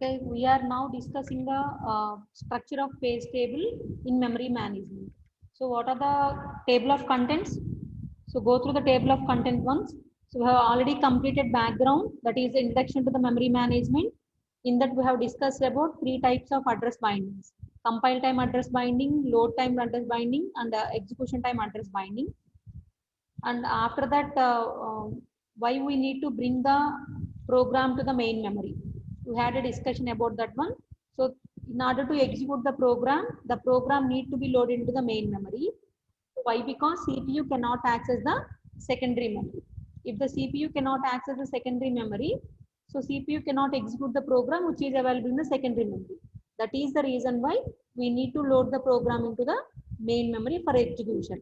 Okay, we are now discussing the structure of page table in memory management. So what are the table of contents? So go through the table of content once. So we have already completed background, that is introduction to the memory management. In that we have discussed about three types of address bindings: compile time address binding, load time address binding, and execution time address binding. And after that, why we need to bring the program to the main memory. We had a discussion about that one. So in order to execute the program need to be loaded into the main memory. Why? Because CPU cannot access the secondary memory. If the CPU cannot access the secondary memory, so CPU cannot execute the program which is available in the secondary memory. That is the reason why we need to load the program into the main memory for execution.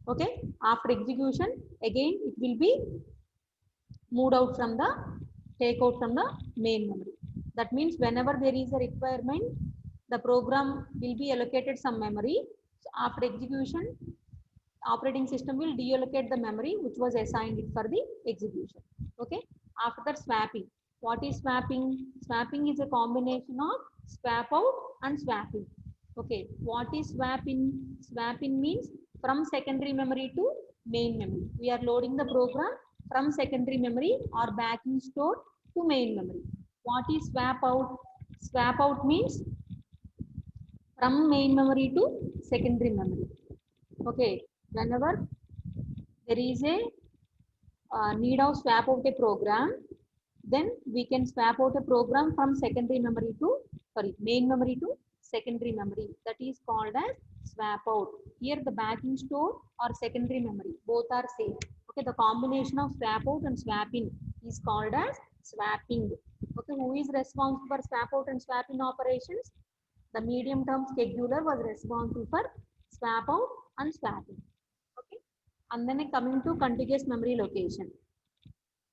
Okay, after execution again it will be moved out from the take out from the main memory. That means whenever there is a requirement, the program will be allocated some memory. So after execution, operating system will deallocate the memory which was assigned it for the execution. Okay, after that, swapping. What is swapping? Swapping is a combination of swap out and swap in. Okay, what is swap in? Swap in means from secondary memory to main memory. We are loading the program from secondary memory or backing store to main memory. What is swap out? Swap out means from main memory to secondary memory. Okay, whenever there is a need of swap out a program, then we can swap out a program from secondary memory to, sorry, main memory to secondary memory. That is called as swap out. Here the backing store or secondary memory, both are same. Okay, the combination of swap out and swap in is called as swapping. Okay, who is responsible for swap out and swap in operations? The medium term scheduler was responsible for swap out and swap in. Okay, and then coming to contiguous memory location.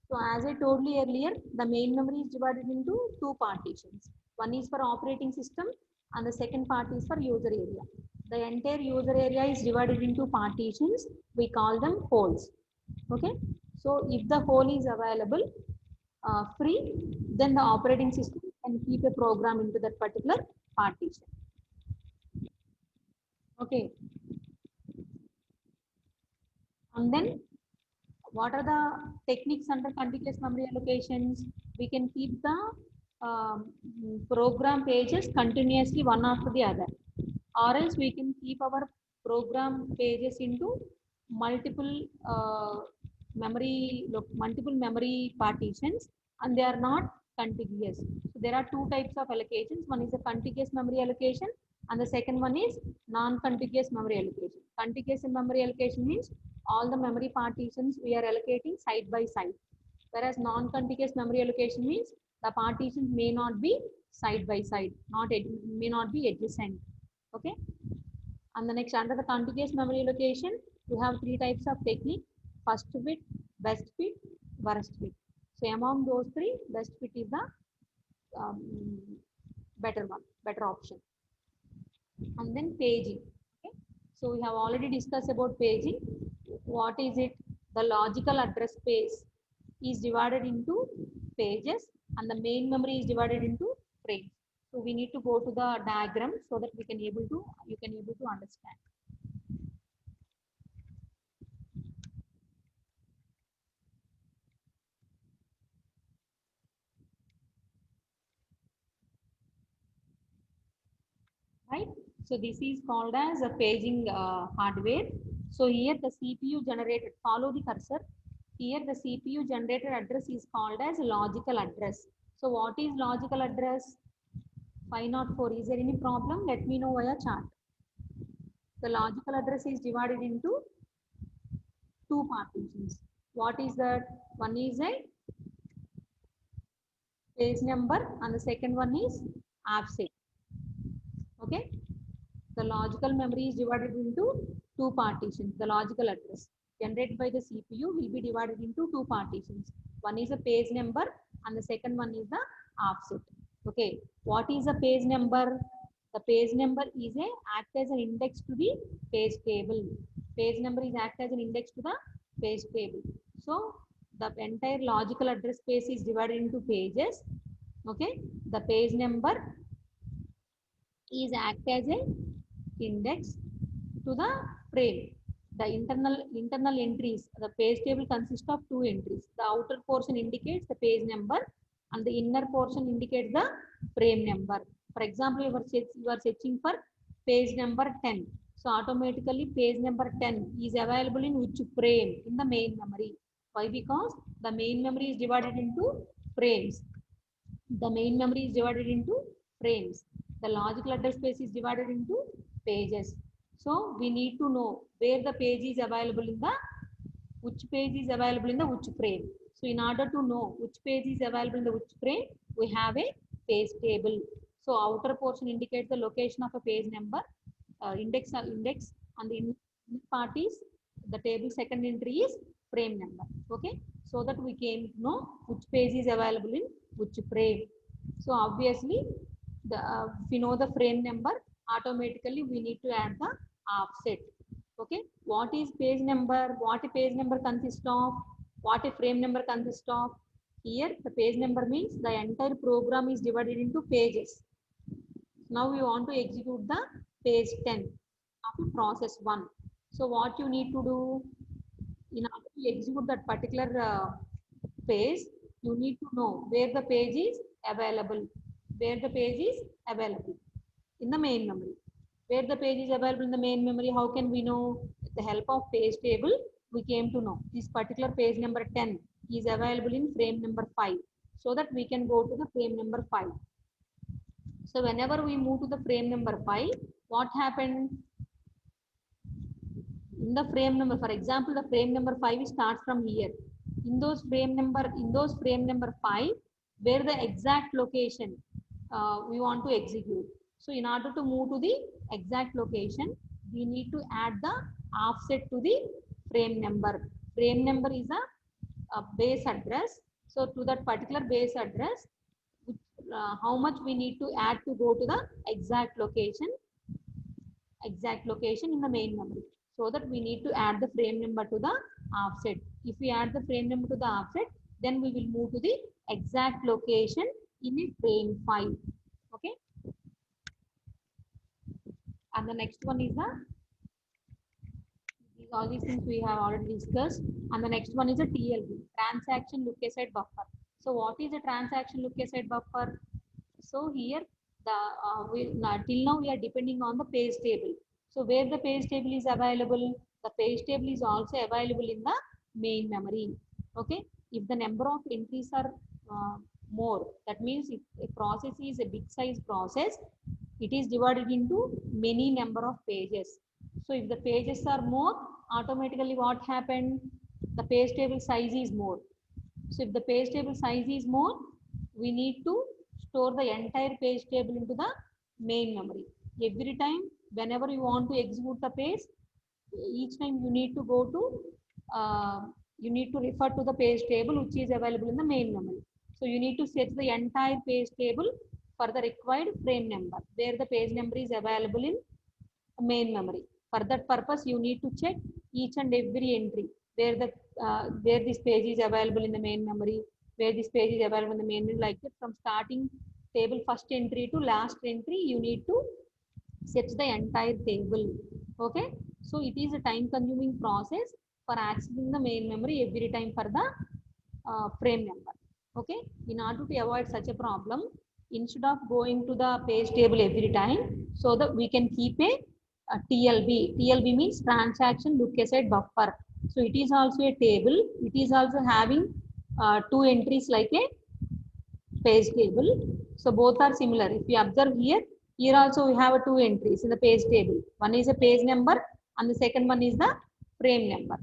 So as I told you earlier, the main memory is divided into two partitions. One is for operating system and the second part is for user area. The entire user area is divided into partitions. We call them holes. Okay. So if the hole is available free, then the operating system can keep a program into that particular partition. Okay. And then what are the techniques under contiguous memory allocations? We can keep the program pages continuously one after the other, or else we can keep our program pages into multiple multiple memory partitions, and they are not contiguous. So there are two types of allocations. One is a contiguous memory allocation, and the second one is non-contiguous memory allocation. Contiguous memory allocation means all the memory partitions we are allocating side by side, whereas non-contiguous memory allocation means the partitions may not be side by side, may not be adjacent. Okay, and the next, under the contiguous memory allocation, we have three types of technique: first fit, best fit, worst fit. So among those three, best fit is the um, better option. And then paging. Okay, so we have already discussed about paging. What is it? The logical address space is divided into pages and the main memory is divided into frames. So we need to go to the diagram so that you can able to understand. Right? So this is called as a paging hardware. So here the CPU generated, follow the cursor. Here the CPU generated address is called as logical address. So what is logical address? 504. Is there any problem? Let me know via chat. The logical address is divided into two partitions. What is that? One is a page number and the second one is offset. Okay. The logical memory is divided into two partitions. The logical address generated by the CPU will be divided into two partitions. One is a page number and the second one is the offset. Okay. What is a page number? The page number is a act as an index to the page table. Page number is act as an index to the page table. So the entire logical address space is divided into pages. Okay, the page number is act as a index to the frame. The internal entries, the page table consists of two entries. The outer portion indicates the page number and the inner portion indicates the frame number. For example, you are searching for page number 10. So automatically page number 10 is available in which frame? In the main memory. Why? Because the main memory is divided into frames. The main memory is divided into frames. The logical address space is divided into pages. So we need to know where the page is available in the, which page is available in the which frame. So in order to know which page is available in the which frame, we have a page table. So outer portion indicates the location of a page number, index, and the in part is the table second entry is frame number. Okay, so that we came to know which page is available in which frame. So obviously, if we know the frame number, automatically we need to add the offset. Okay, what is page number? What a page number consists of? What a frame number consists of? Here, the page number means the entire program is divided into pages. Now we want to execute the page 10 of process 1. So what you need to do in order to execute that particular page, you need to know where the page is available. Where the page is available in the main memory. Where the page is available in the main memory, how can we know? With the help of page table, we came to know this particular page number 10 is available in frame number 5. So that we can go to the frame number 5. So whenever we move to the frame number 5, what happened? In the frame number, for example, the frame number 5 starts from here. In those frame number 5, where the exact location we want to execute. So in order to move to the exact location, we need to add the offset to the frame number. Frame number is a base address. So to that particular base address, how much we need to add to go to the exact location in the main memory. So that we need to add the frame number to the offset. If we add the frame number to the offset, then we will move to the exact location in a frame 5. Okay. And the next one is all these things we have already discussed. And the next one is a TLB, transaction look aside buffer. So what is a transaction look aside buffer? So here till now we are depending on the page table. So where the page table is available, the page table is also available in the main memory. Okay, if the number of entries are more, that means if a process is a big size process, it is divided into many number of pages. So if the pages are more, automatically what happened? The page table size is more. So if the page table size is more, we need to store the entire page table into the main memory. Every time, whenever you want to execute the page, each time you need to go to, you need to refer to the page table which is available in the main memory. So you need to set the entire page table for the required frame number, where the page number is available in main memory. For that purpose, you need to check each and every entry where this page is available in the main memory, where this page is available in the main memory, like that from starting table first entry to last entry, you need to set the entire table. Okay, so it is a time consuming process for accessing the main memory every time for the frame number. Okay, in order to avoid such a problem, instead of going to the page table every time, so that we can keep a TLB. TLB means transaction look aside buffer. So it is also a table. It is also having two entries like a page table. So both are similar. If you observe here, here also we have two entries in the page table. One is a page number and the second one is the frame number.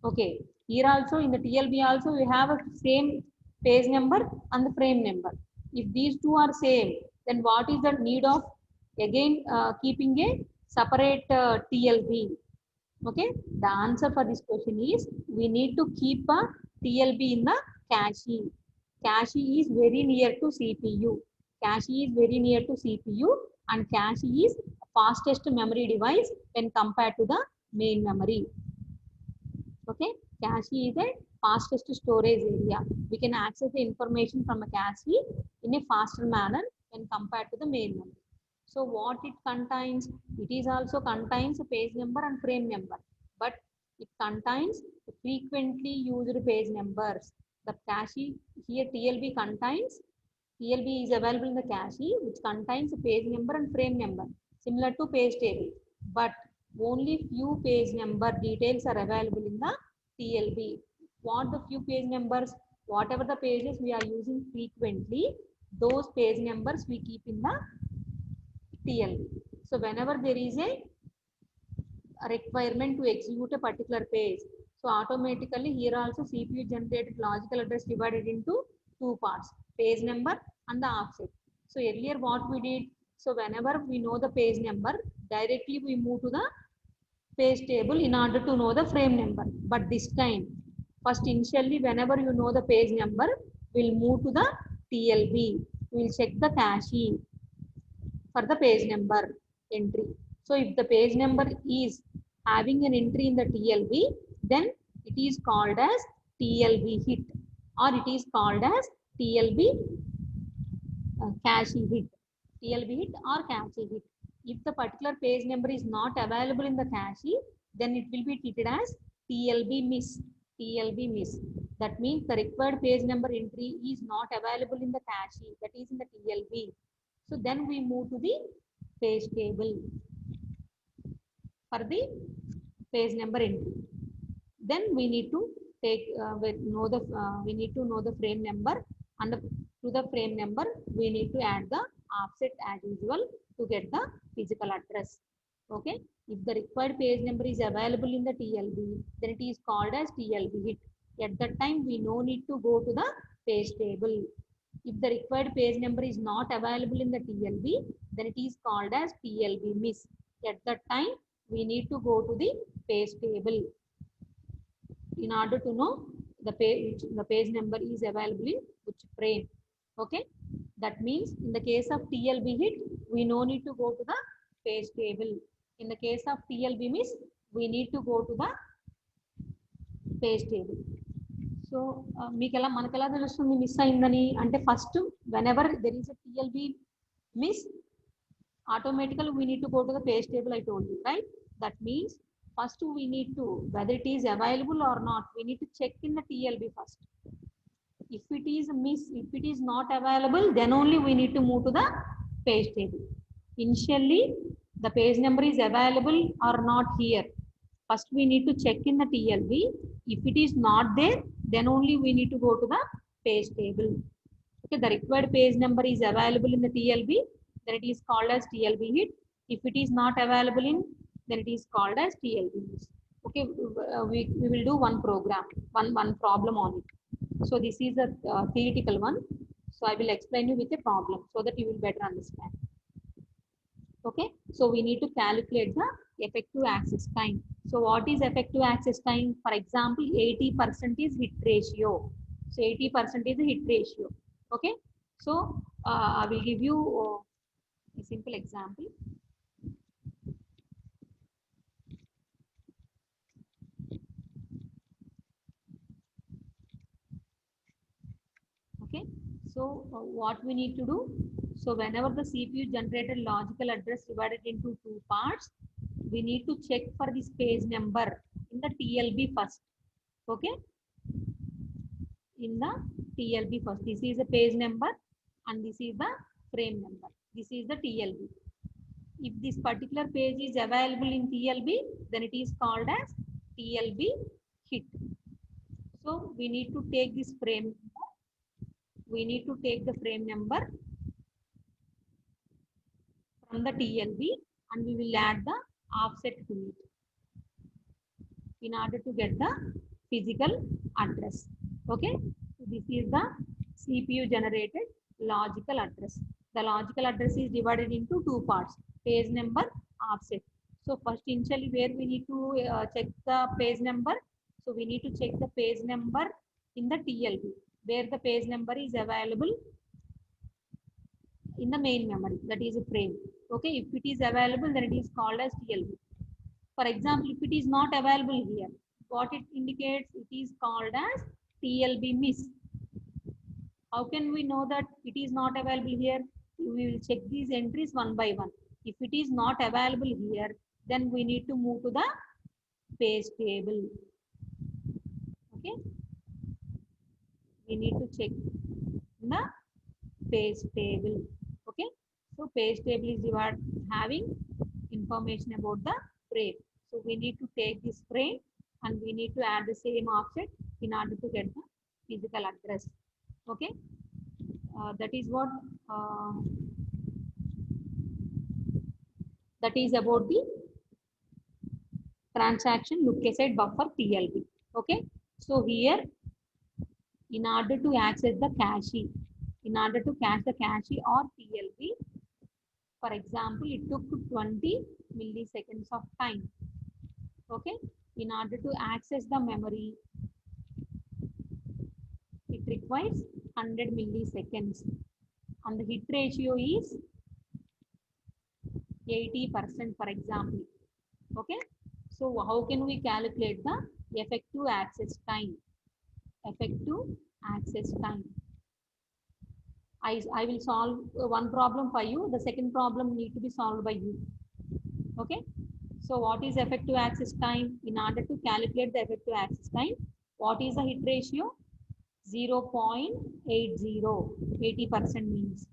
Okay. Here also in the TLB also we have a same page number and the frame number. If these two are same, then what is the need of again keeping a separate TLB? Okay. The answer for this question is we need to keep a TLB in the cache. Cache is very near to CPU. Cache is very near to CPU and cache is fastest memory device when compared to the main memory. Okay, cache is a fastest storage area. We can access the information from a cache in a faster manner when compared to the main memory. So what it contains, it is also contains a page number and frame number, but it contains frequently used page numbers. The cache here TLB contains, TLB is available in the cache which contains a page number and frame number similar to page table, but only few page number details are available in the TLB. What the few page numbers, whatever the pages we are using frequently, those page numbers we keep in the TLB. So whenever there is a requirement to execute a particular page, so automatically here also CPU generated logical address divided into two parts, page number and the offset. So earlier what we did, so whenever we know the page number, directly we move to the page table in order to know the frame number. But this time, first initially whenever you know the page number, we'll move to the TLB. We'll check the cache for the page number entry. So if the page number is having an entry in the TLB, then it is called as TLB hit, or it is called as TLB cache hit. TLB hit or cache hit. If the particular page number is not available in the cache, then it will be treated as TLB miss. TLB miss. That means the required page number entry is not available in the cache, that is in the TLB. So then we move to the page table for the page number entry. Then we need to take we need to know the frame number, and to the frame number we need to add the offset as usual to get the physical address. Okay, if the required page number is available in the TLB, then it is called as TLB hit. At that time we no need to go to the page table. If the required page number is not available in the TLB, then it is called as TLB miss. At that time we need to go to the page table in order to know the page number is available in which frame. Okay, that means in the case of TLB hit, we no need to go to the page table. In the case of TLB miss, we need to go to the page table. So meekala manakala telustundi miss ayindani ante first whenever there is a TLB miss, automatically we need to go to the page table, I told you, right? That means first we need to, whether it is available or not, we need to check in the TLB first. If it is miss, if it is not available, then only we need to move to the page table. Initially the page number is available or not here, first we need to check in the TLB. If it is not there, then only we need to go to the page table. Okay, the required page number is available in the TLB, then it is called as TLB hit. If it is not available in, then it is called as TLB miss. Okay, we will do one program, one problem on it. So this is a theoretical one. So I will explain you with a problem so that you will better understand. Okay, so we need to calculate the effective access time. So what is effective access time? For example, 80% is hit ratio. So 80% is the hit ratio. Okay, so I will give you a simple example. Okay, so what we need to do? So whenever the CPU generated logical address divided into two parts, we need to check for this page number in the TLB first. Okay, in the TLB first. This is a page number and this is the frame number. This is the TLB. If this particular page is available in TLB, then it is called as TLB hit. So we need to take this frame number. We need to take the frame number from the TLB and we will add the offset to it in order to get the physical address. Okay, so this is the CPU generated logical address. The logical address is divided into two parts, page number, offset. So first initially where we need to check the page number. So we need to check the page number in the TLB where the page number is available in the main memory, that is a frame. Okay, if it is available, then it is called as TLB. For example, if it is not available here, what it indicates, it is called as TLB miss. How can we know that it is not available here? We will check these entries one by one. If it is not available here, then we need to move to the page table. Okay, we need to check the page table. Okay, so page table is you are having information about the frame. So we need to take this frame and we need to add the same object in order to get the physical address. Okay, that is what that is about the transaction look aside buffer TLB. Okay, so here in order to access the cache, in order to cache the cache or TLB, for example, it took 20 milliseconds of time. Okay, in order to access the memory, it requires 100 milliseconds and the hit ratio is 80%, for example. Okay, so how can we calculate the effective access time? Effective access time. I will solve one problem for you. The second problem need to be solved by you. Okay. So what is effective access time? In order to calculate the effective access time, what is the hit ratio? 0.80, 80% means.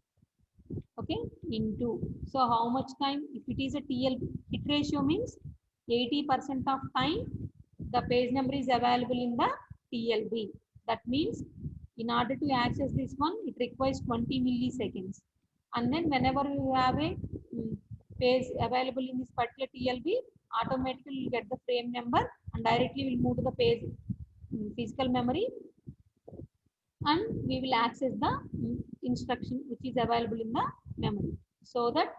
Okay, into. So how much time? If it is a TL hit ratio means 80% of time the page number is available in the TLB. That means in order to access this one, it requires 20 milliseconds. And then whenever you have a page available in this particular TLB, automatically you get the frame number and directly will move to the page physical memory and we will access the instruction which is available in the memory. So that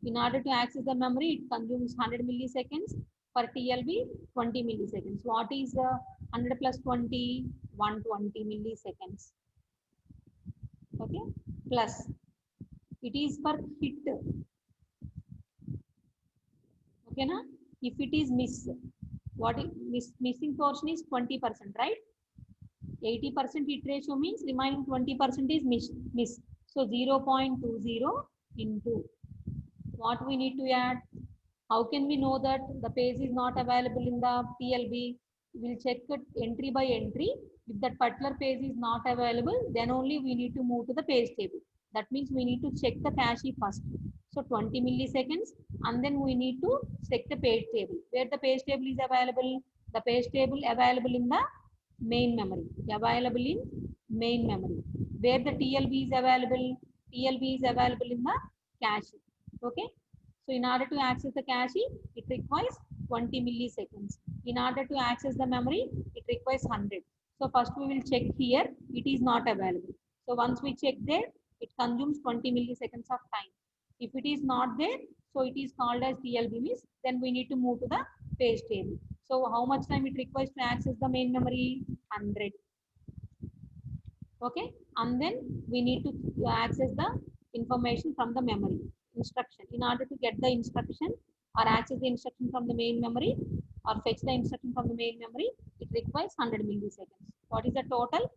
in order to access the memory, it consumes 100 milliseconds. For TLB, 20 milliseconds. What is 100 plus 20? 120 milliseconds. Okay, plus it is per hit. Okay, na? If it is miss, what is missing portion is 20%, right? 80% hit ratio means remaining 20% is miss. So 0.20 into what we need to add. How can we know that the page is not available in the TLB? We'll check it entry by entry. If that particular page is not available, then only we need to move to the page table. That means we need to check the cache first. So 20 milliseconds and then we need to check the page table. Where the page table is available? The page table available in the main memory. Available in main memory. Where the TLB is available? TLB is available in the cache. Okay. So in order to access the cache, it requires 20 milliseconds. In order to access the memory, it requires 100. So first we will check here, it is not available. So once we check there, it consumes 20 milliseconds of time. If it is not there, so it is called as TLB miss, then we need to move to the page table. So how much time it requires to access the main memory? 100. Okay, and then we need to access the information from the memory instruction. In order to get the instruction or access the instruction from the main memory or fetch the instruction from the main memory, it requires 100 milliseconds. What is the total?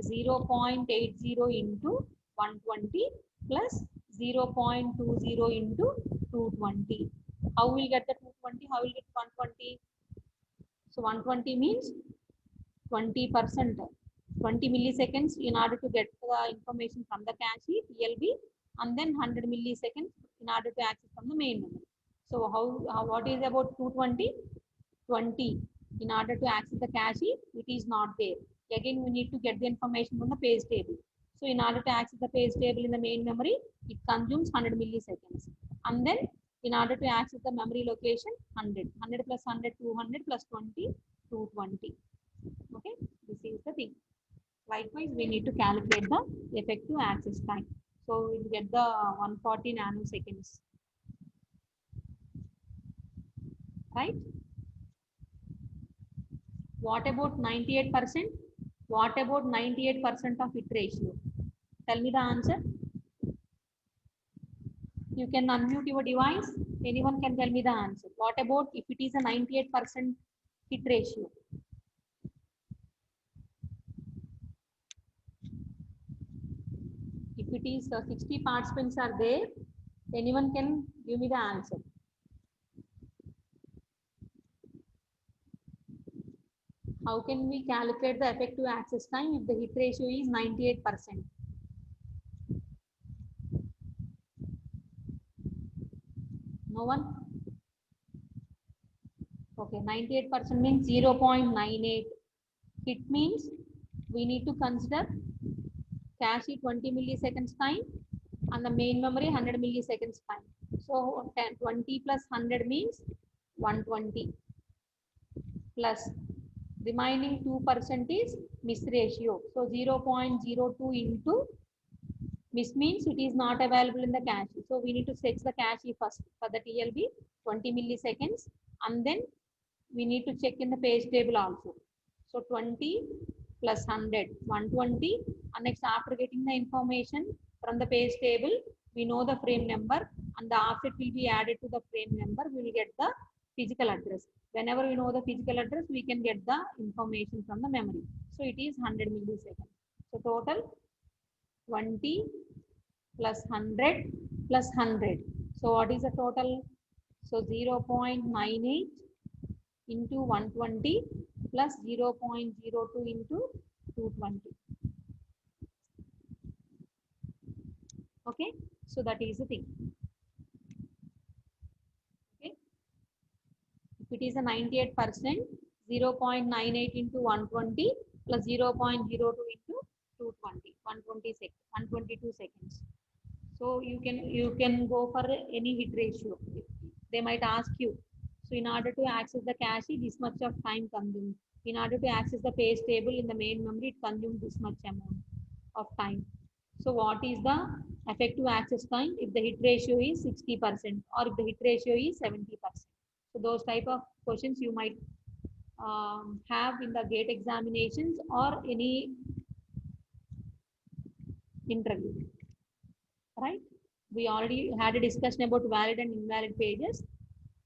0.80 into 120 plus 0.20 into 220. How will get the 220? How will get 120? So 120 means 20%, 20 milliseconds in order to get the information from the cache TLB, and then 100 milliseconds in order to access from the main memory. So what is about 220? 20 in order to access the cache, it is not there. Again, we need to get the information from the page table. So in order to access the page table in the main memory, it consumes 100 milliseconds. And then in order to access the memory location, 100. 100 plus 100, 200 plus 20, 220. Okay, this is the thing. Likewise, we need to calculate the effective access time. So we'll get the 140 nanoseconds. Right? What about 98%? What about 98% of hit ratio? Tell me the answer. You can unmute your device. Anyone can tell me the answer. What about if it is a 98% hit ratio? it is 60 participants are there, anyone can give me the answer. How can we calculate the effective access time if the hit ratio is 98%? No one? Okay, 98% means 0.98. Hit means we need to consider cache 20 milliseconds time and the main memory 100 milliseconds time. So 20 plus 100 means 120 plus remaining 2% is miss ratio. So 0.02 into miss means it is not available in the cache. So we need to set the cache first for the TLB 20 milliseconds and then we need to check in the page table also. So 20 plus 100, 120 and next after getting the information from the page table, we know the frame number and the offset will be added to the frame number, we will get the physical address. Whenever we know the physical address, we can get the information from the memory. So it is 100 milliseconds. So total 20 plus 100 plus 100. So what is the total? So 0.98 into 120 plus 0.02 into 220. Okay, so that is the thing. Okay, if it is a 98%, 0.98 into 120 plus 0.02 into 220, 122 seconds. So you can go for any hit ratio. They might ask you. So in order to access the cache, this much of time consumed. In order to access the page table in the main memory, it consumes this much amount of time. So what is the effective access time if the hit ratio is 60% or if the hit ratio is 70%? So those type of questions you might have in the GATE examinations or any interview, right? We already had a discussion about valid and invalid pages.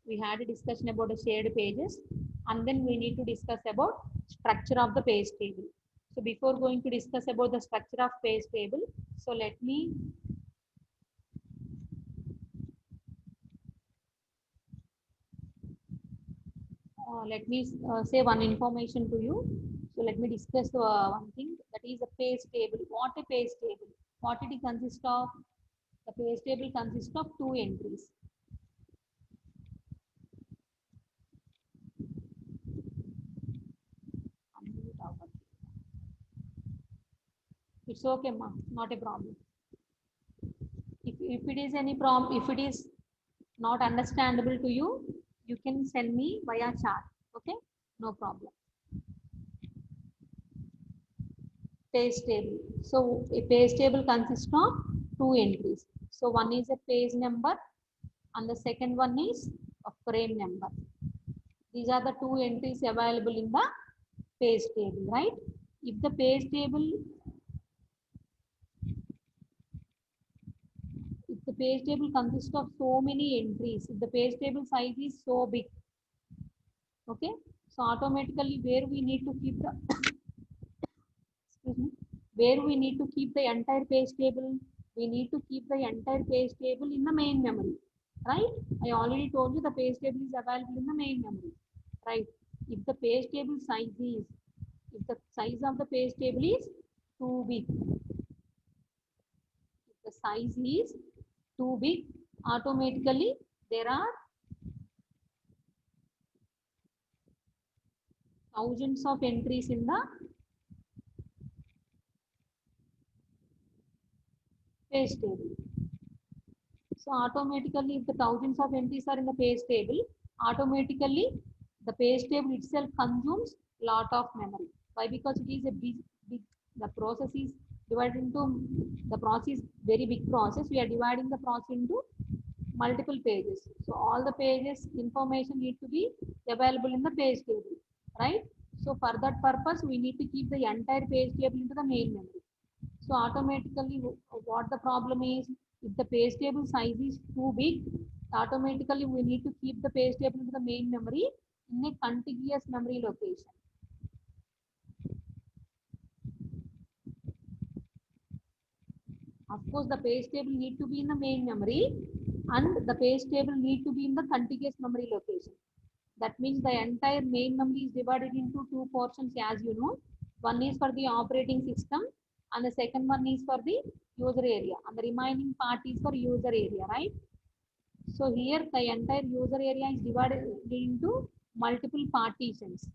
We had a discussion about the shared pages, and then we need to discuss about structure of the page table. So before going to discuss about the structure of page table, so let me say one information to you. So let me discuss one thing, that is a page table. What a page table? What it consists of? The page table consists of two entries. It's okay, ma, not a problem. If it is any problem, if it is not understandable to you, you can send me via chat. Okay, no problem. Page table. So a page table consists of two entries. So one is a page number and the second one is a frame number. These are the two entries available in the page table, right? If the page table consists of so many entries, if the page table size is so big, okay, so automatically where we need to keep the excuse me, where we need to keep the entire page table, we need to keep the entire page table in the main memory, right? I already told you the page table is available in the main memory, right? If the page table size is, if the size of the page table is too big, if the size is too big, automatically there are thousands of entries in the page table. So automatically, if the thousands of entries are in the page table, automatically the page table itself consumes lot of memory. Why? Because it is a big, the process is divided into, the process very big process. We are dividing the process into multiple pages. So all the pages information need to be available in the page table, right? So for that purpose, we need to keep the entire page table into the main memory. So automatically what the problem is, if the page table size is too big, automatically we need to keep the page table into the main memory in a contiguous memory location. Of course, the page table need to be in the main memory and the page table need to be in the contiguous memory location. That means the entire main memory is divided into two portions, as you know. One is for the operating system and the second one is for the user area, and the remaining part is for user area, right? So here the entire user area is divided into multiple partitions.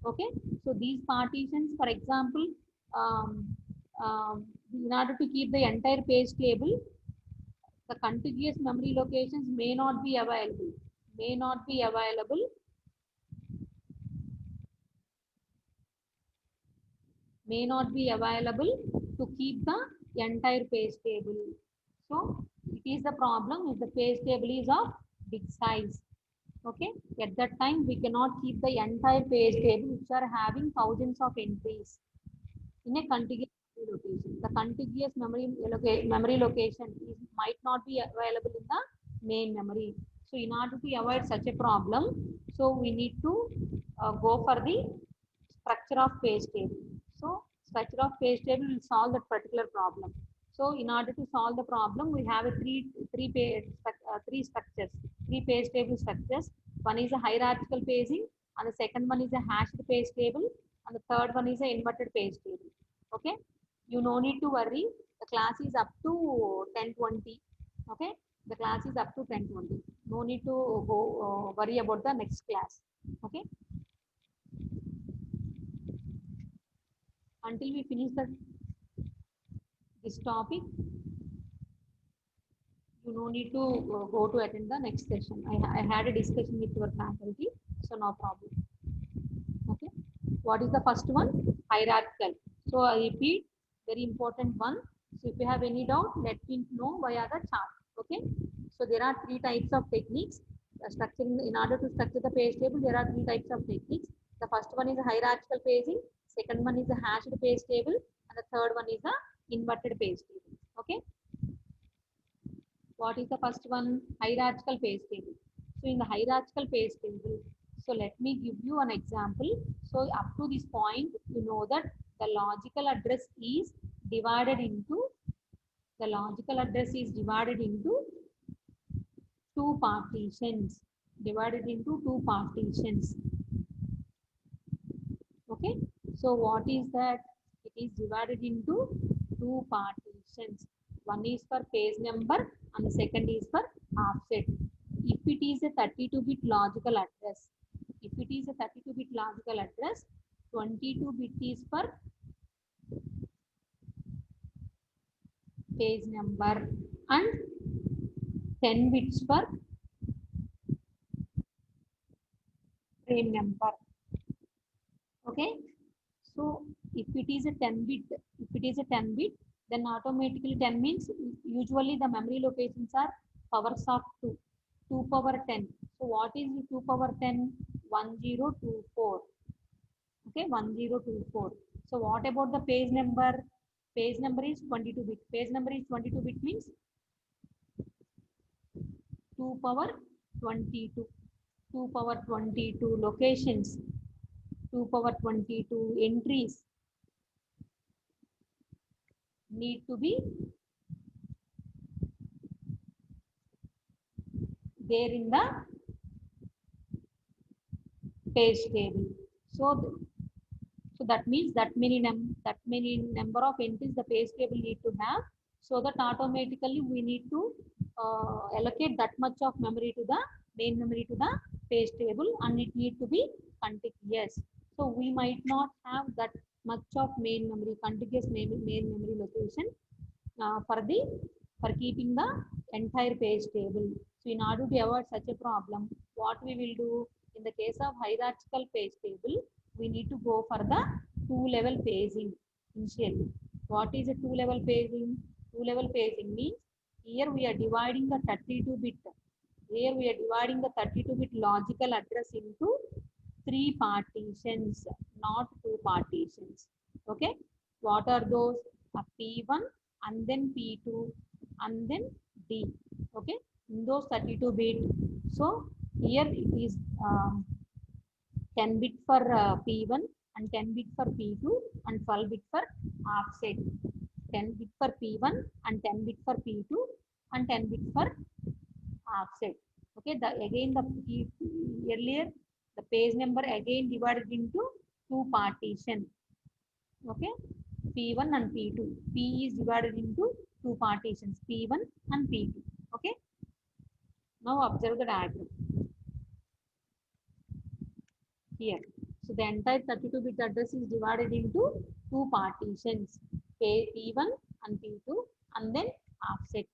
Okay, so these partitions, for example, um, in order to keep the entire page table, the contiguous memory locations may not be available. May not be available. May not be available to keep the entire page table. So it is the problem if the page table is of big size. Okay, at that time we cannot keep the entire page table which are having thousands of entries in a contiguous memory location. The contiguous memory location might not be available in the main memory. So in order to avoid such a problem, so we need to go for the structure of page table. So structure of page table will solve that particular problem. So in order to solve the problem, we have a three structures, three page table structures. One is a hierarchical paging, and the second one is a hashed page table, and the third one is a inverted page table. Okay, you no need to worry. The class is up to 10:20. Okay, the class is up to 10:20. No need to go worry about the next class. Okay, until we finish this topic, you no need to go to attend the next session. I had a discussion with your faculty, so no problem. Okay, what is the first one? Hierarchical. So I repeat, very important one. So if you have any doubt, let me know via the chat. Okay, so there are three types of techniques. Structuring, in order to structure the page table, there are three types of techniques. The first one is a hierarchical paging, second one is a hashed page table, and the third one is a inverted page table. Okay, what is the first one? Hierarchical page table. So in the hierarchical page table, so let me give you an example. So up to this point, you know that the logical address is divided into two partitions. Divided into two partitions. Okay. So what is that? It is divided into two partitions. One is for page number and the second is for offset. If it is a 32-bit logical address, 22-bit is for page number and 10 bits for frame number. Okay. So if it is a 10 bit, then automatically 10 means usually the memory locations are powers of 2. 2 power 10. So what is 2 power 10? 1024. Okay, 1024. So what about the page number? Page number is 22-bit. Page number is 22-bit means 2 power 22. 2 power 22 locations. 2 power 22 entries need to be there in the page table. So that means that many number of entries the page table need to have, so that automatically we need to allocate that much of memory to the main memory to the page table, and it need to be contiguous. So we might not have that much of contiguous main memory location for keeping the entire page table. So in order to avoid such a problem, what we will do in the case of hierarchical page table, we need to go for the two-level paging initially. What is a two-level paging? Two-level paging means here we are dividing the 32-bit. Here we are dividing the 32-bit logical address into three partitions, not two partitions. Okay, what are those? P1 and then P2 and then D. Okay, in those 32-bit. So here it is 10 bit for P1 and 10 bit for P2 and 12 bit for offset. 10 bit for P1 and 10 bit for P2 and 10 bit for offset. Okay, earlier the page number again divided into two partition. Okay, P1 and P2. P is divided into two partitions, P1 and P2. Okay, now observe the diagram here. So the entire 32-bit address is divided into two partitions, P1 and P2, and then offset.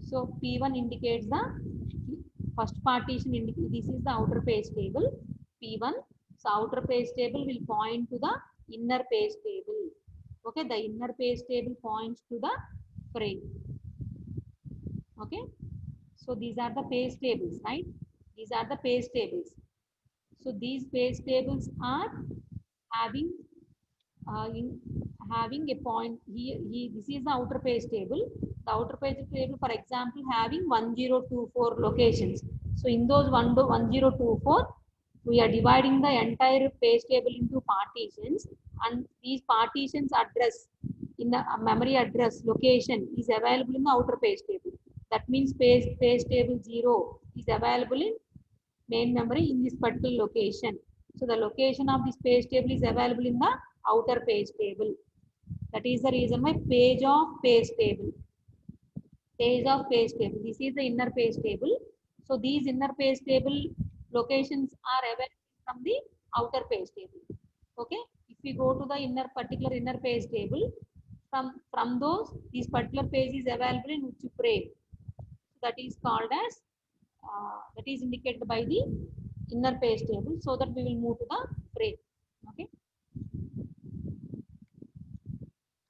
So P1 indicates the first partition, this is the outer page table, P1. So outer page table will point to the inner page table. Okay, the inner page table points to the frame. Okay, so these are the page tables, right? These are the page tables. So these page tables are having having a point here. This is the outer page table. The outer page table, for example, having 1024 locations. So in those 1024, we are dividing the entire page table into partitions, and these partitions address in the memory address location is available in the outer page table. That means page table 0 is available in main memory in this particular location. So the location of this page table is available in the outer page table. That is the reason why page of page table. Page of page table. This is the inner page table. So these inner page table locations are available from the outer page table. Okay. If we go to the particular inner page table, from those, this particular page is available in which frame. That is called as that is indicated by the inner page table, so that we will move to the frame. Okay,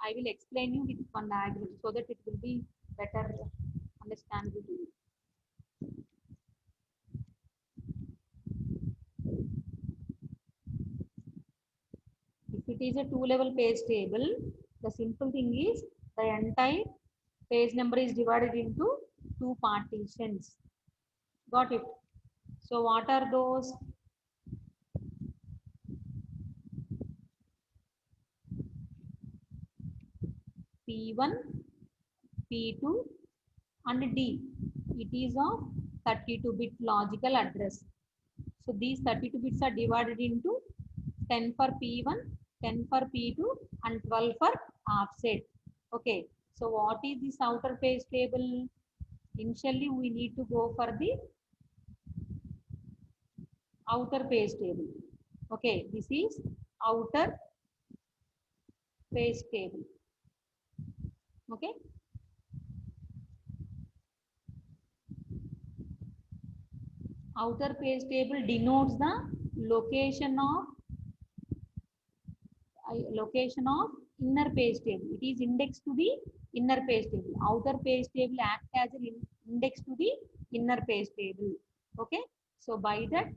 I will explain you with one diagram so that it will be better understandable to you. If it is a two-level page table, the simple thing is the entire page number is divided into two partitions. Got it? So what are those? P1, P2 and D. It is of 32-bit logical address. So these 32 bits are divided into 10 for P1, 10 for P2 and 12 for offset. Okay. So what is this outer page table? Initially we need to go for the outer page table. Okay. This is outer page table. Okay. Outer page table denotes the location of inner page table. It is indexed to the inner page table. Outer page table acts as an index to the inner page table. Okay. So by that,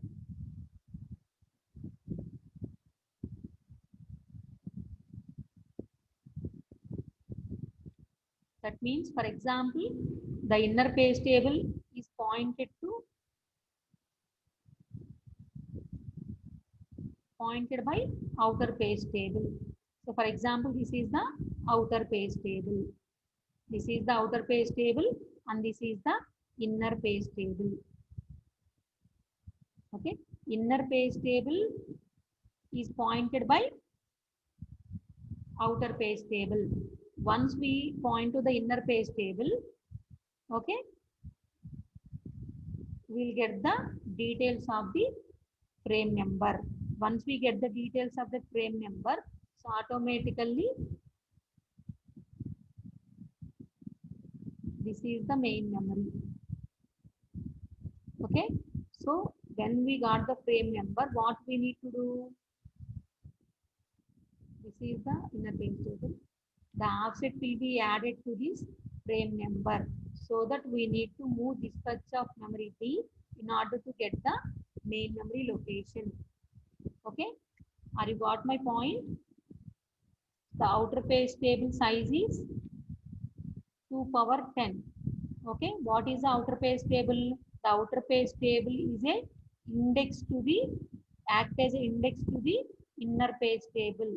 that means, for example, the inner page table is pointed by outer page table. So for example, this is the outer page table. This is the outer page table and this is the inner page table. Okay. Inner page table is pointed by outer page table. Once we point to the inner page table, okay, we'll get the details of the frame number. Once we get the details of the frame number, so automatically this is the main memory. Okay, so when we got the frame number, what we need to do? This is the inner page table. The offset will be added to this frame number, so that we need to move this much of memory D in order to get the main memory location. Okay, are you got my point? The outer page table size is 2 power 10. Okay, what is the outer page table? The outer page table is a index to the act as an index to the inner page table.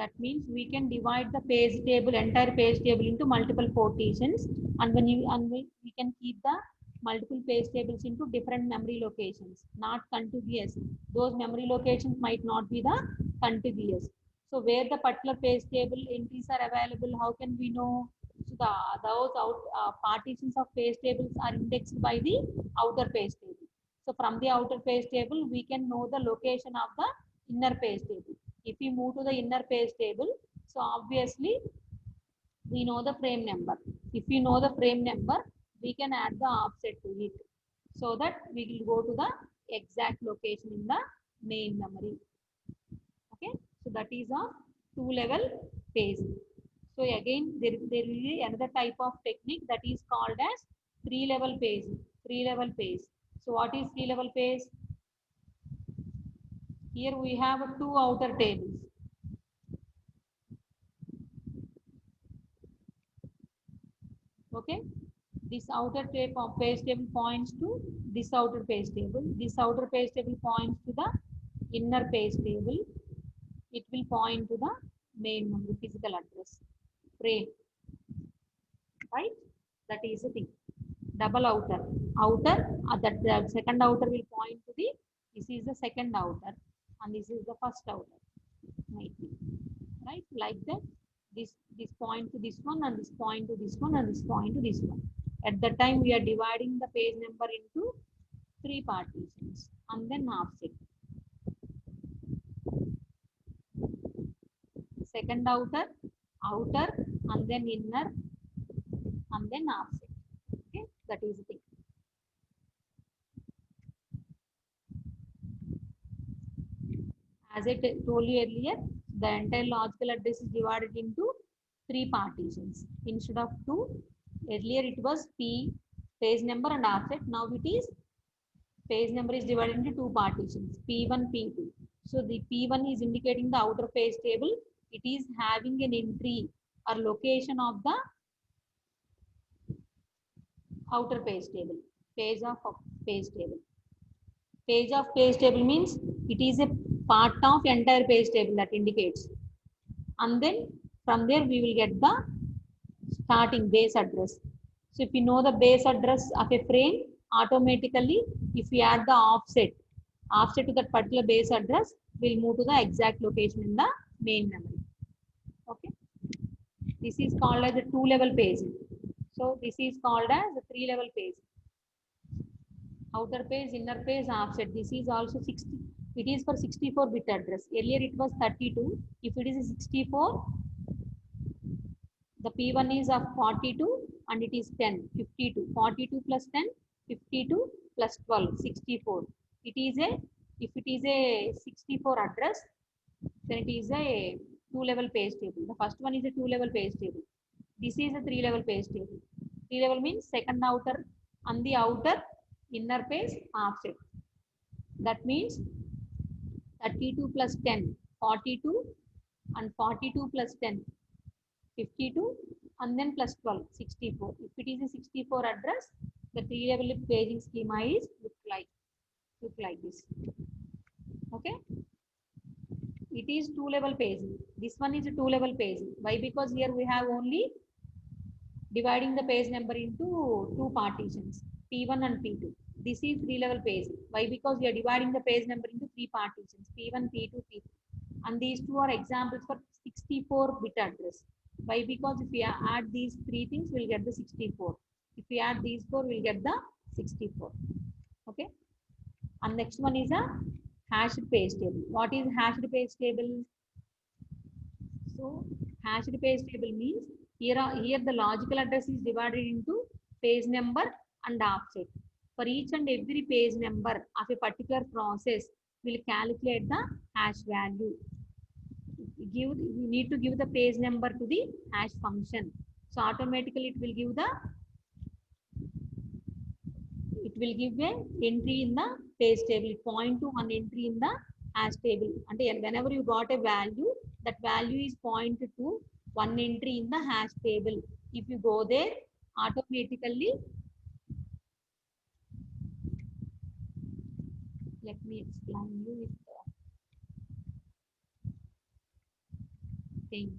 That means we can divide the page table, entire page table into multiple partitions, and we can keep the multiple page tables into different memory locations, not contiguous. Those memory locations might not be the contiguous. So where the particular page table entries are available, how can we know? So those partitions of page tables are indexed by the outer page table. So from the outer page table, we can know the location of the inner page table. If we move to the inner page table, so obviously we know the frame number. If we know the frame number, we can add the offset to it so that we will go to the exact location in the main memory. Okay, so that is a two-level paging. So again, there will be another type of technique that is called as three-level paging. Three-level page. So what is three-level page? Here we have two outer tables. Okay, this outer page table points to this outer page table. This outer page table points to the inner page table. It will point to the main memory physical address frame, right? That is the thing. Double outer. Outer, that the second outer will point to the, this is the second outer and this is the first outer. Might be, right? Like that. This point to this one and this point to this one and this point to this one. At that time, we are dividing the page number into three partitions and then offset. Second outer, outer, and then inner, and then offset. Okay, that is the thing. As I told you earlier, the entire logical address is divided into three partitions instead of two. Earlier it was P, page number and offset. Now it is page number is divided into two partitions, P1, P2. So the P1 is indicating the outer page table. It is having an entry or location of the outer page table, page of page table. Page of page table means it is a part of entire page table that indicates. And then from there we will get the starting base address. So if you know the base address of a frame, automatically if we add the offset to that particular base address, we'll move to the exact location in the main memory. Okay. This is called as a two-level paging. So this is called as a three-level paging. Outer page, inner page, offset. This is also 60. It is for 64-bit address. Earlier it was 32. If it is a 64, the P1 is of 42 and it is 10, 52. 42 plus 10, 52 plus 12, 64. It is a, if it is a 64 address, then it is a two-level page table. The first one is a two-level page table. This is a three-level page table. Three-level means second outer and the outer inner page offset. That means 32 plus 10, 42 and 42 plus 10, 52 and then plus 12, 64. If it is a 64 address, the three-level paging schema is look like this. Okay. It is two-level paging. This one is a two-level paging. Why? Because here we have only dividing the page number into two partitions, P1 and P2. This is three-level paging. Why? Because we are dividing the page number into three partitions, P1, P2, P3. And these two are examples for 64-bit address. Why? Because if we add these three things, we'll get the 64. If we add these four, we'll get the 64. Okay. And next one is a hashed page table. What is hashed page table? So hashed page table means here the logical address is divided into page number and offset. For each and every page number of a particular process, we'll calculate the hash value. We need to give the page number to the hash function. So automatically it will give an entry in the page table, point to one entry in the hash table. And whenever you got a value, that value is pointed to one entry in the hash table. If you go there, automatically, let me explain you with thing.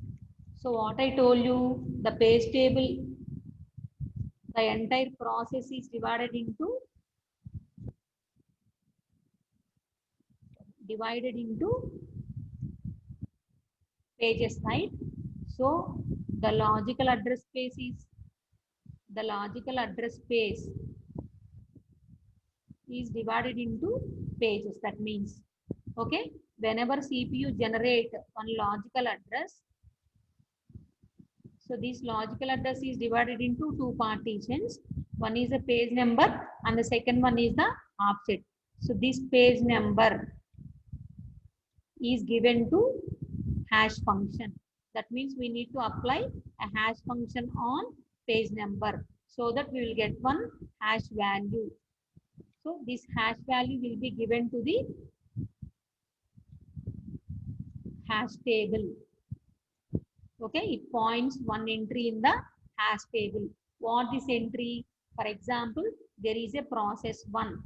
So what I told you, the page table, the entire process is divided into pages, right? So the logical address space is divided into pages. That means, okay, whenever CPU generate one logical address, so this logical address is divided into two partitions. One is the page number and the second one is the offset. So this page number is given to hash function. That means we need to apply a hash function on page number so that we will get one hash value. So this hash value will be given to the hash table. Okay, it points one entry in the hash table. What this entry? For example, there is a process 1.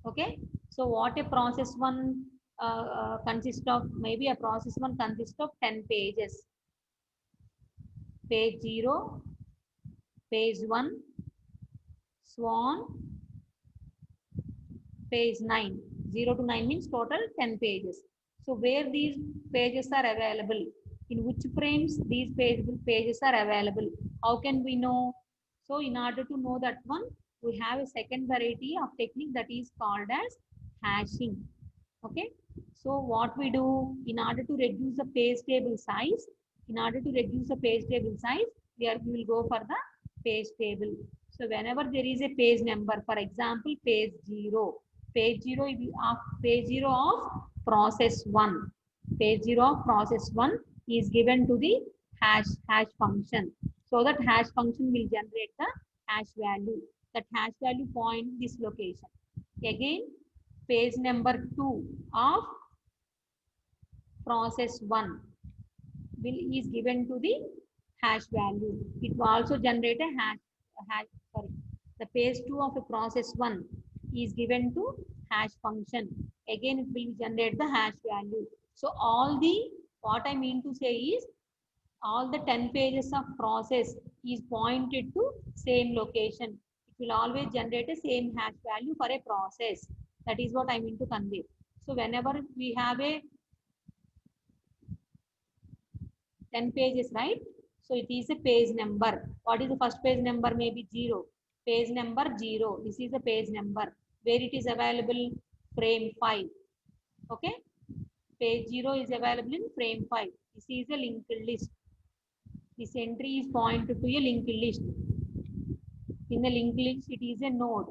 Okay, so what a process 1 consists of? Maybe a process 1 consists of 10 pages. Page 0, page 1, swan, page 9. 0 to 9 means total 10 pages. So where these pages are available? In which frames these pages are available? How can we know? So in order to know that one, we have a second variety of technique that is called as hashing. Okay. So what we do in order to reduce the page table size, we will go for the page table. So whenever there is a page number, for example, page 0 of process 1. Page 0 of process 1 is given to the hash function. So that hash function will generate the hash value. That hash value point this location. Again, page number 2 of process 1 is given to the hash value. It will also generate a the page 2 of a process 1 is given to hash function. Again, it will generate the hash value. So what I mean to say is, all the 10 pages of process is pointed to same location. It will always generate a same hash value for a process. That is what I mean to convey. So whenever we have a 10 pages, right? So it is a page number. What is the first page number? Maybe 0. Page number 0. This is the page number. Where it is available? Frame 5. Okay. Page 0 is available in frame 5. This is a linked list. This entry is pointed to a linked list. In the linked list, it is a node.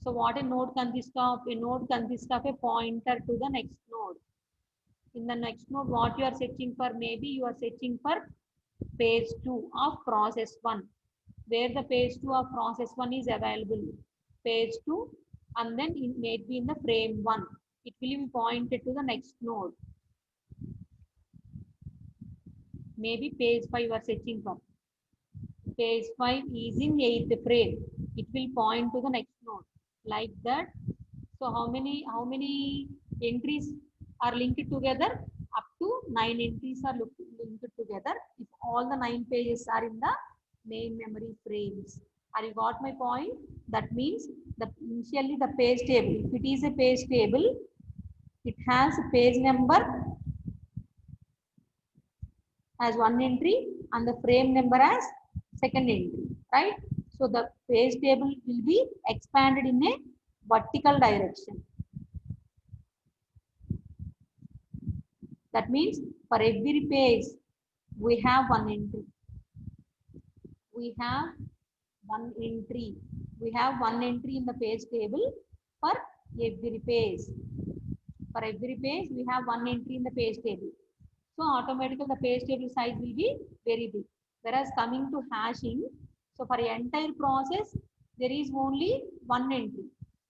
So what a node consists of? A node consists of a pointer to the next node. In the next node, what you are searching for? Maybe you are searching for page 2 of process 1. Where the page 2 of process 1 is available. Page 2, and then it may be in the frame 1. It will be pointed to the next node. Maybe page 5 you are searching for. Page 5 is in 8th frame. It will point to the next node. Like that. So how many entries are linked together? Up to 9 entries are linked together if all the 9 pages are in the main memory frames. Have you got my point? That means initially the page table, if it is a page table, it has a page number as one entry and the frame number as second entry, right? So the page table will be expanded in a vertical direction. That means for every page, we have one entry. We have one entry in the page table for every page. For every page, we have one entry in the page table. So automatically the page table size will be very big. Whereas coming to hashing, so for the entire process, there is only one entry.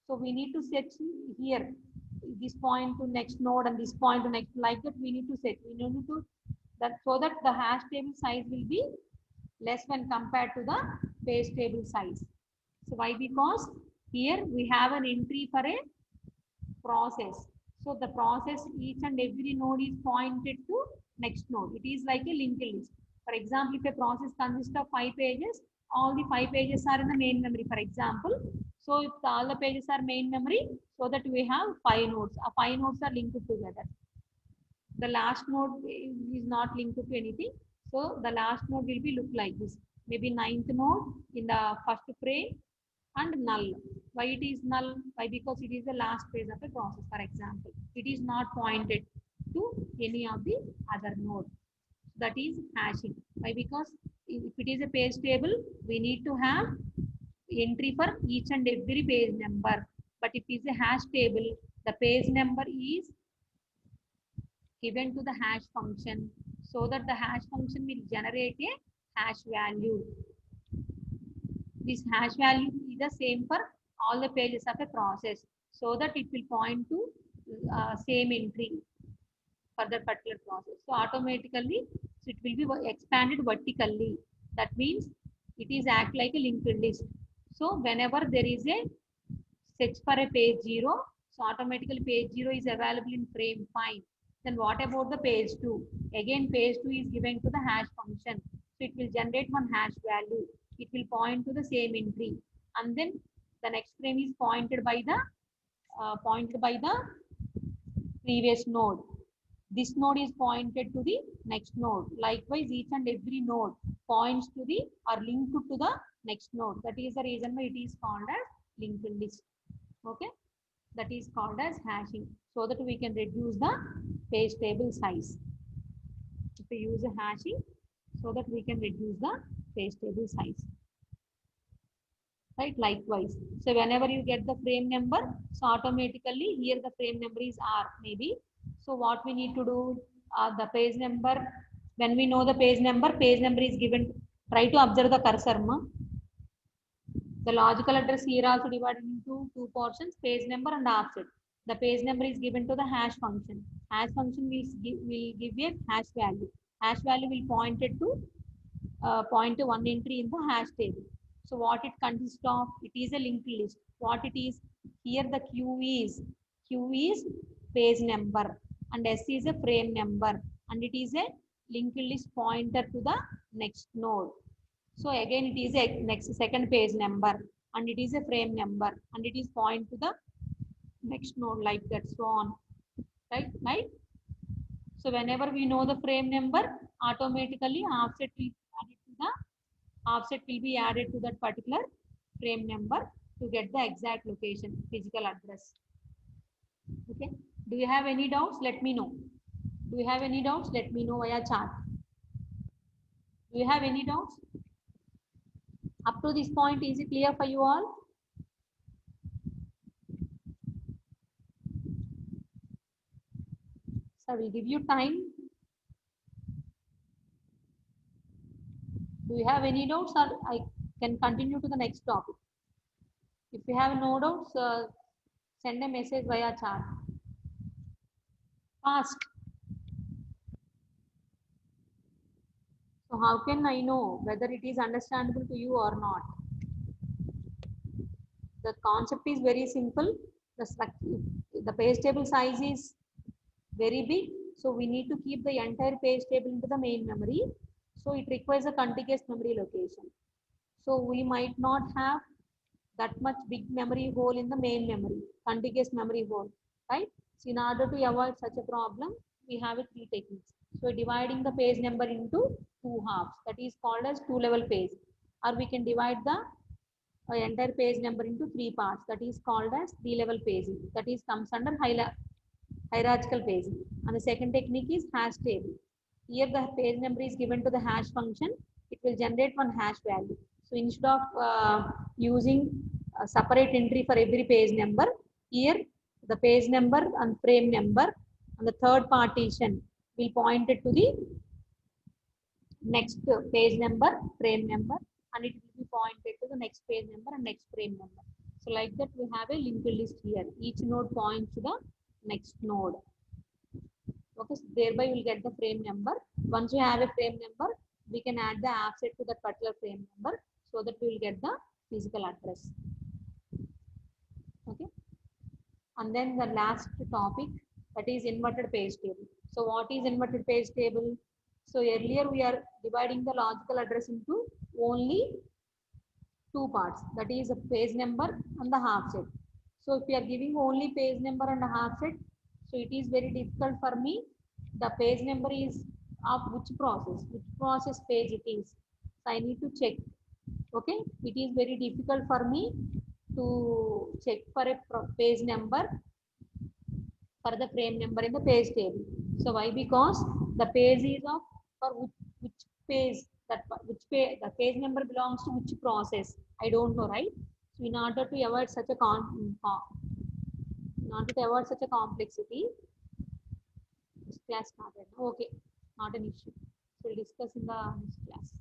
So we need to set here this point to next node and this point to next, like that we need to set. We need to that so that the hash table size will be less when compared to the page table size. So why? Because here we have an entry for a process. So the process, each and every node is pointed to next node. It is like a linked list. For example, if a process consists of 5 pages, all the 5 pages are in the main memory, for example. So if all the pages are main memory, so that we have 5 nodes. 5 nodes are linked together. The last node is not linked to anything. So the last node will be look like this. Maybe ninth node in the first frame and null. Why it is null? Why? Because it is the last phase of a process, for example. It is not pointed to any of the other node. That is hashing. Why? Because if it is a page table, we need to have entry for each and every page number. But if it is a hash table, the page number is given to the hash function, so that the hash function will generate a hash value. This hash value is the same for all the pages of a process, so that it will point to same entry for that particular process. So automatically it will be expanded vertically. That means it is act like a linked list. So whenever there is a search for a page 0, so automatically page 0 is available in frame 5. Then what about the page 2? Again page 2 is given to the hash function. So it will generate one hash value. It will point to the same entry. And then the next frame is pointed by the previous node. This node is pointed to the next node. Likewise, each and every node points to the or linked to the next node. That is the reason why it is called as linked list. Okay, that is called as hashing, so that we can reduce the page table size. If we use a hashing, so that we can reduce the page table size. Right, likewise. So whenever you get the frame number, so automatically here the frame number is R maybe. So what we need to do, the page number, when we know the page number is given. Try to observe the cursor. The logical address here also divided into two portions, page number and offset. The page number is given to the hash function. Hash function will give a hash value. Hash value will point it to point to one entry in the hash table. So what it consists of? It is a linked list. What it is? Here the Q is page number and S is a frame number, and it is a linked list pointer to the next node. So again it is a next second page number, and it is a frame number, and it is point to the next node, like that, so on. Right? So whenever we know the frame number, automatically offset will be added to that particular frame number to get the exact location, physical address. Okay. Do you have any doubts? Let me know. Do you have any doubts? Let me know via chat. Do you have any doubts? Up to this point, is it clear for you all? So we'll give you time. Do you have any doubts, or I can continue to the next topic? If you have no doubts, send a message via chat. Fast. So how can I know whether it is understandable to you or not? The concept is very simple. The page table size is very big. So we need to keep the entire page table into the main memory. So it requires a contiguous memory location. So we might not have that much big memory hole in the main memory, contiguous memory hole, right? So in order to avoid such a problem, we have a three techniques. So dividing the page number into two halves, that is called as two-level page. Or we can divide the entire page number into three parts, that is called as three-level paging. That is comes under hierarchical paging. And the second technique is hash table. Here the page number is given to the hash function. It will generate one hash value. So instead of using a separate entry for every page number, here the page number and frame number and the third partition will point it to the next page number, frame number, and it will be pointed to the next page number and next frame number. So like that we have a linked list here. Each node points to the next node. Okay, so thereby we'll get the frame number. Once you have a frame number, we can add the offset to that particular frame number, so that we will get the physical address. Okay, and then the last topic, that is inverted page table. So what is inverted page table? So earlier we are dividing the logical address into only two parts, that is a page number and the half set. So if we are giving only page number and a half set, so it is very difficult for me. The page number is of which process page it is. So I need to check. Okay, it is very difficult for me to check for a page number for the frame number in the page table. So why? Because the page is of for which page, which page the page number belongs to which process. I don't know, right? So in order to avoid such a in order to avoid such a complexity, this class started. Okay, not an issue. So we'll discuss in the next class.